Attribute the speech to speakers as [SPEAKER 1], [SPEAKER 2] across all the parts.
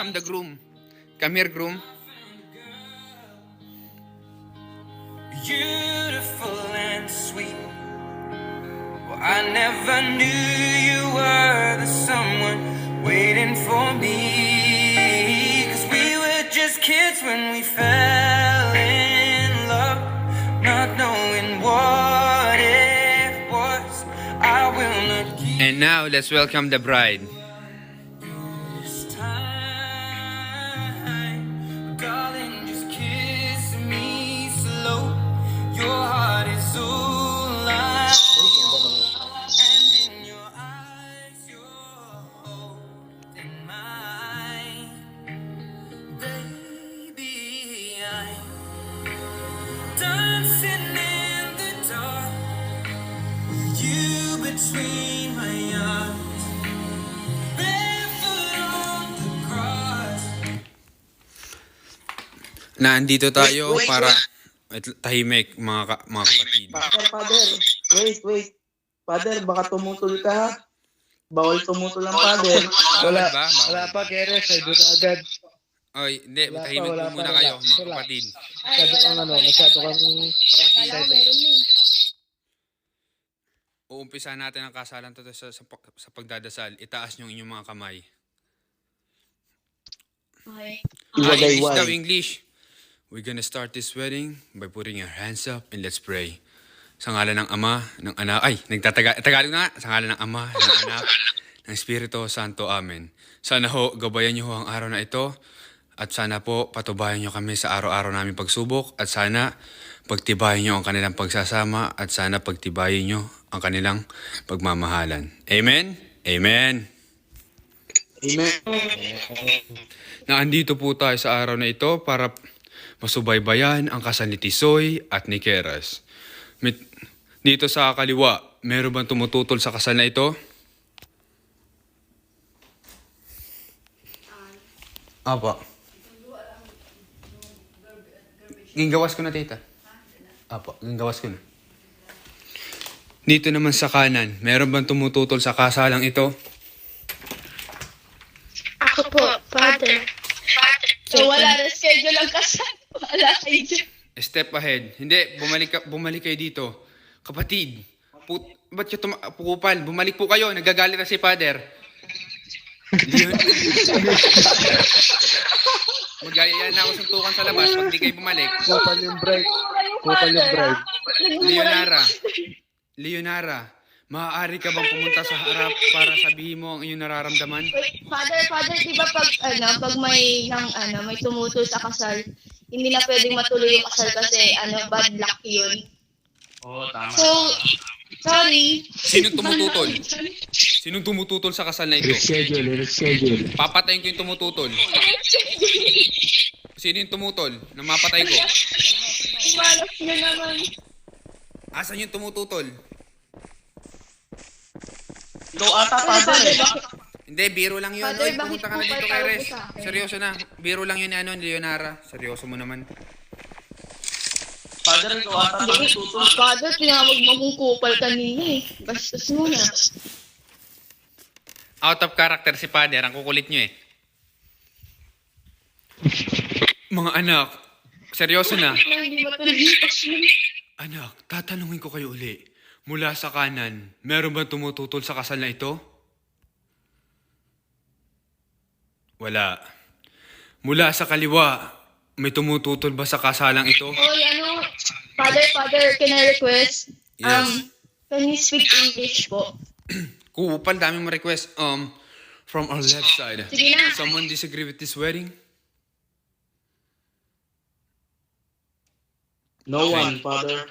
[SPEAKER 1] welcome the groom. Come here, groom.
[SPEAKER 2] Beautiful and sweet. Well, I never knew you were the someone waiting for me. 'Cause we were just kids when we fell in love, not knowing what it was. I will not give
[SPEAKER 1] And now, let's welcome the bride.
[SPEAKER 2] this time. Darling, just kiss me slow. Your heart is all I know. And in your eyes, you're holding mine. Baby, I'm dancing in the dark with you between my arms. Barefoot on the grass.
[SPEAKER 1] Nandito tayo para tahimik mga kapatid.
[SPEAKER 3] Father, wait. Father, baka tumutol ka ha. Bawal tumutol ang father.
[SPEAKER 1] Bawal ba?
[SPEAKER 4] Wala pa, Keres. Ay, doon agad.
[SPEAKER 1] Oy, hindi,
[SPEAKER 4] Wala pa,
[SPEAKER 1] tahimik
[SPEAKER 4] wala
[SPEAKER 1] po muna
[SPEAKER 4] pa,
[SPEAKER 1] kayo,
[SPEAKER 4] relax,
[SPEAKER 1] mga
[SPEAKER 4] relax.
[SPEAKER 1] kapatid.
[SPEAKER 4] Masyado kang
[SPEAKER 1] Kapatid, uumpisa natin ang kasalan to sa pagdadasal. Itaas niyo inyong mga kamay.
[SPEAKER 3] Ilagay
[SPEAKER 1] English daw,
[SPEAKER 3] wine.
[SPEAKER 1] English. We're gonna start this wedding by putting our hands up and let's pray. Sa ngalan ng Ama, ng Anak, Tagalog na nga. Sa ngalan ng Ama, ng Anak, ng Espiritu Santo. Amen. Sana ho, gabayan niyo ho ang araw na ito. At sana po, patubayan niyo kami sa araw-araw namin pagsubok. At sana, pagtibayin niyo ang kanilang pagsasama. At sana, pagtibayin niyo ang kanilang pagmamahalan. Amen? Amen.
[SPEAKER 3] Amen.
[SPEAKER 1] Naandito po tayo sa araw na ito para masubaybayan ang kasal ni Tisoy at ni Keras. Dito sa kaliwa, meron bang tumututol sa kasal na ito? Apa. Gingawas ko na, tita. Apa, gingawas ko na. Dito naman sa kanan, meron bang tumututol sa kasalang ito?
[SPEAKER 5] Ako po, Father. So, wala na schedule ang kasal. Wala kayo.
[SPEAKER 1] Step ahead. Hindi, bumalik kayo dito. Kapatid, ba't kayo pukupal? Bumalik po kayo, nagagalit na si Father. Leon. Magaya na ako suntukan sa labas pag di kayo bumalik.
[SPEAKER 4] kupal yung bride.
[SPEAKER 1] Leonara, maaari ka bang pumunta sa harap para sabihin mo ang iyong nararamdaman?
[SPEAKER 5] Wait, Father, di ba pag may tumutol sa kasal, hindi na pwedeng matuloy yung kasal kasi bad luck yun.
[SPEAKER 4] Oo, tama.
[SPEAKER 5] So, sorry.
[SPEAKER 1] Sinong tumututol? Sinong tumututol sa kasal na ito?
[SPEAKER 4] Reschedule.
[SPEAKER 1] Papatayin ko yung tumututol. Sino yung tumutol na mapatay ko?
[SPEAKER 5] Malas nyo naman.
[SPEAKER 1] Asan yung tumututol?
[SPEAKER 3] Ikaw ata, Father eh.
[SPEAKER 1] Hindi, biro lang yun.
[SPEAKER 5] Father,
[SPEAKER 1] Oy, pumunta ka na
[SPEAKER 5] bakit po
[SPEAKER 1] dito
[SPEAKER 5] kayo
[SPEAKER 1] kay
[SPEAKER 5] tawag
[SPEAKER 1] Res.
[SPEAKER 5] mo sa akin?
[SPEAKER 1] Seryoso na. Biro lang yun ni Leonara. Seryoso mo naman.
[SPEAKER 3] Father, ikaw ata tumututol.
[SPEAKER 5] Father, tinawag mo kong kupal kanina eh. Bastos mo na.
[SPEAKER 1] Out of character si Father. Ang kukulit nyo eh. Mga anak, seryoso na.
[SPEAKER 5] Hindi matuloy yung kasal.
[SPEAKER 1] Anak, tatanungin ko kayo uli. Mula sa kanan, meron ba tumututol sa kasal na ito? Wala. Mula sa kaliwa, may tumututol ba sa kasalang ito?
[SPEAKER 5] Oy, Father, can I request?
[SPEAKER 1] Yes.
[SPEAKER 5] Can you speak English po?
[SPEAKER 1] Kupal, daming ma-request. From our left side.
[SPEAKER 5] Sige na.
[SPEAKER 1] Someone disagree with this wedding?
[SPEAKER 3] No one, Father.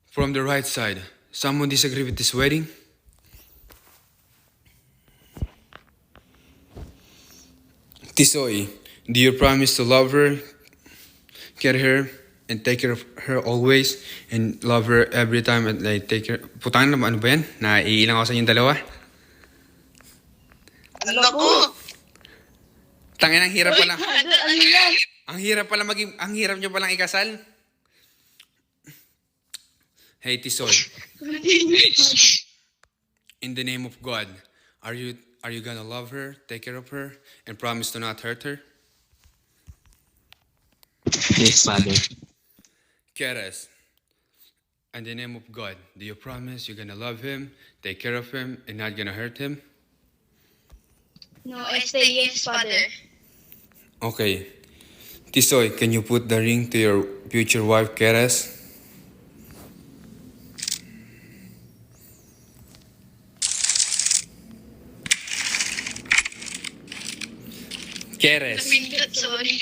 [SPEAKER 1] From the right side. Someone disagree with this wedding? Tisoy, do you promise to love her, care her, and take care of her always, and love her every time and like take care? Putang na, ano ba yan? Naiilang ako sa inyong dalawa?
[SPEAKER 3] Naku!
[SPEAKER 1] Tangin, ang hirap pala.
[SPEAKER 5] Father, ano yan?
[SPEAKER 1] Ang hirap nyo palang ikasal. Hey, Tisoy. In the name of God, are Are you gonna love her, take care of her, and promise to not hurt her?
[SPEAKER 4] Yes, Father.
[SPEAKER 1] Keres, in the name of God, do you promise you're gonna love him, take care of him, and not gonna hurt him?
[SPEAKER 5] No, I say yes, Father.
[SPEAKER 1] Okay. Tisoy, can you put the ring to your future wife, Keres? Keres.
[SPEAKER 5] Sorry.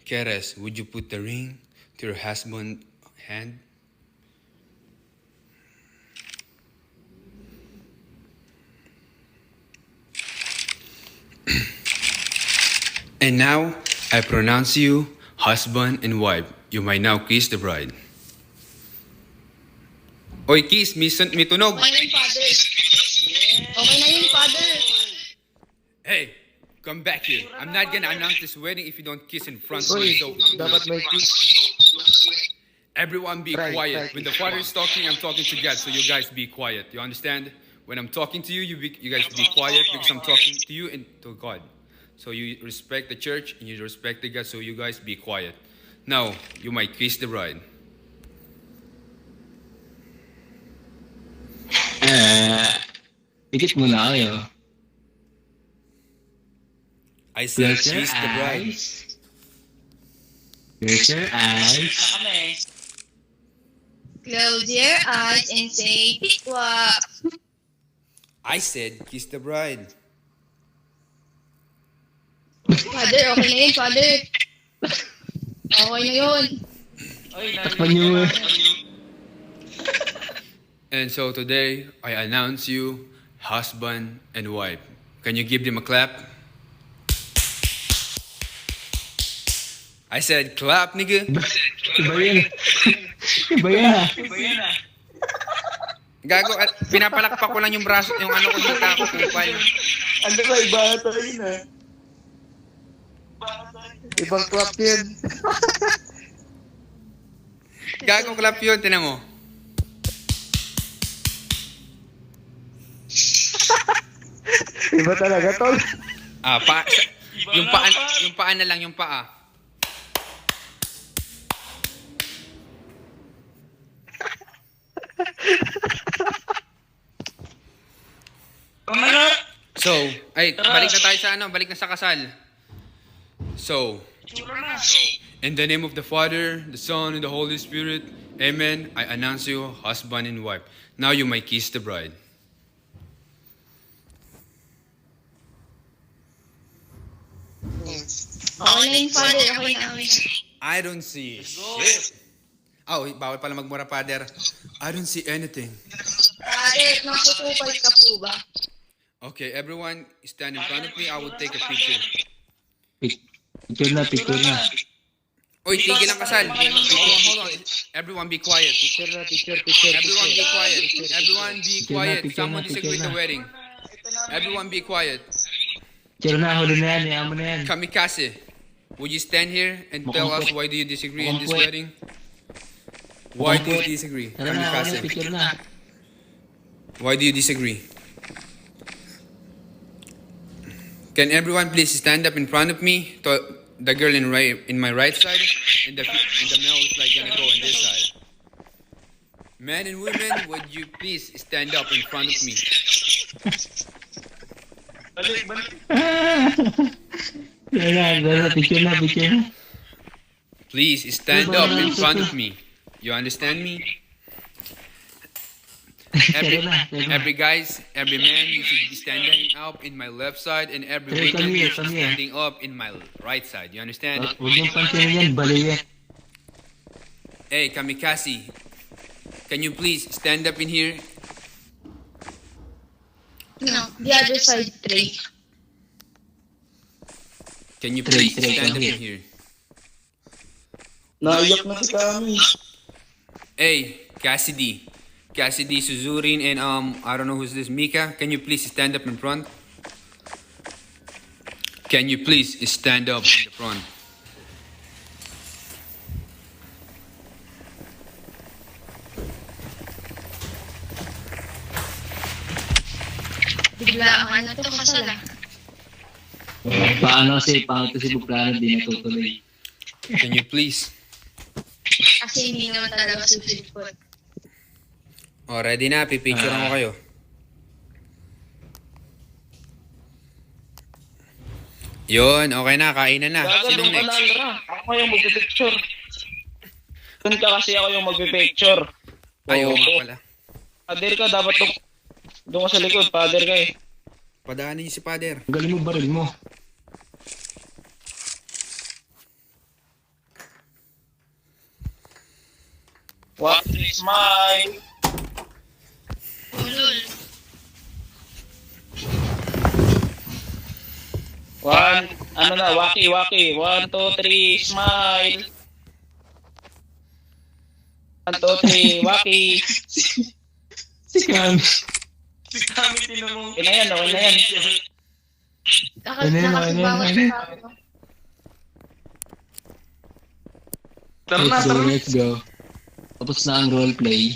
[SPEAKER 1] Keres, would you put the ring to your husband's hand? And now, I pronounce you husband and wife. You may now kiss the bride. Oy, kiss, may tunog.
[SPEAKER 5] Okay na yun, Father. Okay na yun, Father.
[SPEAKER 1] Hey, come back here. I'm not gonna announce this wedding if you don't kiss in front of
[SPEAKER 4] Uy,
[SPEAKER 1] me. So,
[SPEAKER 4] dapat may kiss.
[SPEAKER 1] everyone be
[SPEAKER 4] Right,
[SPEAKER 1] quiet.
[SPEAKER 4] right.
[SPEAKER 1] When the father is talking, I'm talking to God. So you guys be quiet. You understand? When I'm talking to you, you guys be quiet because I'm talking to you and to God. So you respect the church and you respect the God. So you guys be quiet. Now, you might kiss the bride.
[SPEAKER 4] Ikit muna kayo.
[SPEAKER 1] I said
[SPEAKER 4] Close your
[SPEAKER 1] kiss the bride.
[SPEAKER 4] eyes. Close your eyes.
[SPEAKER 5] Close your eyes and say, Tikwa.
[SPEAKER 1] I said kiss the bride.
[SPEAKER 5] Father, okay na yun, Father. Okay na yun.
[SPEAKER 4] Takpan niyo.
[SPEAKER 1] And so today, I announce you husband and wife. Can you give them a clap? I said clap, nigga.
[SPEAKER 4] Iba yun. Iba yun ah.
[SPEAKER 1] Gago, pinapalakpak ko lang yung braso, yung ano ko dito ako, kupal.
[SPEAKER 3] Ano ba, iba ata yun ah. Ibang clap yun.
[SPEAKER 1] Gago, clap yun, tinan mo.
[SPEAKER 3] Iba talaga, tol.
[SPEAKER 1] Yung paa na lang, yung paa. So, balik na tayo sa balik na sa kasal. So, in the name of the Father, the Son, and the Holy Spirit, Amen, I announce you husband and wife. Now you may kiss the bride.
[SPEAKER 5] Okay na yun, Father. Okay na yun.
[SPEAKER 1] I don't see shit. Oh, bawal pala magmura, Father. I don't see anything.
[SPEAKER 5] Father, naputupal ka po ba?
[SPEAKER 1] Okay, everyone stand in front of me. I will take a picture.
[SPEAKER 4] Picture na, picture na.
[SPEAKER 1] Oy, tigil ang kasal. Hold on. Everyone be quiet.
[SPEAKER 4] Picture.
[SPEAKER 1] Everyone be quiet. Everyone be quiet.
[SPEAKER 4] Picture na,
[SPEAKER 1] Someone disagree with the wedding. Everyone be quiet.
[SPEAKER 4] Picture na, huli na yan, iyan mo na yan.
[SPEAKER 1] Kamikaze, would you stand here and tell us why do you disagree in this wedding? Why do you disagree?
[SPEAKER 4] Tara na,
[SPEAKER 1] Kamikaze,
[SPEAKER 4] picture na.
[SPEAKER 1] why do you disagree? Can everyone please stand up in front of me? The girl in my right side, and the male is like gonna go on this side. Men and women, would you please stand up in front of me?
[SPEAKER 4] Picture na.
[SPEAKER 1] Please stand up in front of me. You understand me? Every man, you should be standing up in my left side, and every
[SPEAKER 4] Hey,
[SPEAKER 1] woman,
[SPEAKER 4] come
[SPEAKER 1] you
[SPEAKER 4] here,
[SPEAKER 1] should
[SPEAKER 4] come
[SPEAKER 1] be
[SPEAKER 4] here.
[SPEAKER 1] standing up in my right side. You understand?
[SPEAKER 4] Huwag yung pansinin yan, bali yan.
[SPEAKER 1] Hey, Kamikaze, can you please stand up in here?
[SPEAKER 5] No, the other side, Trey.
[SPEAKER 1] Can you
[SPEAKER 4] Three,
[SPEAKER 1] please stand up
[SPEAKER 4] come
[SPEAKER 1] in here?
[SPEAKER 3] Naiyak na si Kami.
[SPEAKER 1] Hey, Cassidy, Suzurin, and I don't know who's this, Mika. Can you please stand up in front? Can you please stand up in the front?
[SPEAKER 5] biglaan na to kasal ah.
[SPEAKER 4] Paano kasi pangit kasi plano di natutuloy.
[SPEAKER 1] Can you please?
[SPEAKER 5] Kasi hindi naman talaga susunod.
[SPEAKER 1] Oh, ready na. Pipicture ko kayo. Yun, okay na. Kainan na. Sinong
[SPEAKER 3] Gagawin ka na,
[SPEAKER 1] next?
[SPEAKER 3] Alra. Ako yung magpipicture. Doon ka kasi ako yung magpipicture.
[SPEAKER 1] Ay, oo
[SPEAKER 3] Oo.
[SPEAKER 1] nga pala.
[SPEAKER 3] Father ka, dapat doon ka sa likod. Father ka eh.
[SPEAKER 1] Padaanin niyo si Father.
[SPEAKER 4] Galing mo baril mo.
[SPEAKER 3] What is mine?
[SPEAKER 5] Ulol.
[SPEAKER 3] One, ano na, waki. 1, 2, 3, smile. 1, 2, 3, waki.
[SPEAKER 4] Si Kami.
[SPEAKER 3] Okay na yan, okay na yan.
[SPEAKER 4] Ano yun, ano yun,
[SPEAKER 5] Nakasibawas
[SPEAKER 4] ano yun?
[SPEAKER 5] pa ako.
[SPEAKER 4] Let's go. Tapos na ang roleplay.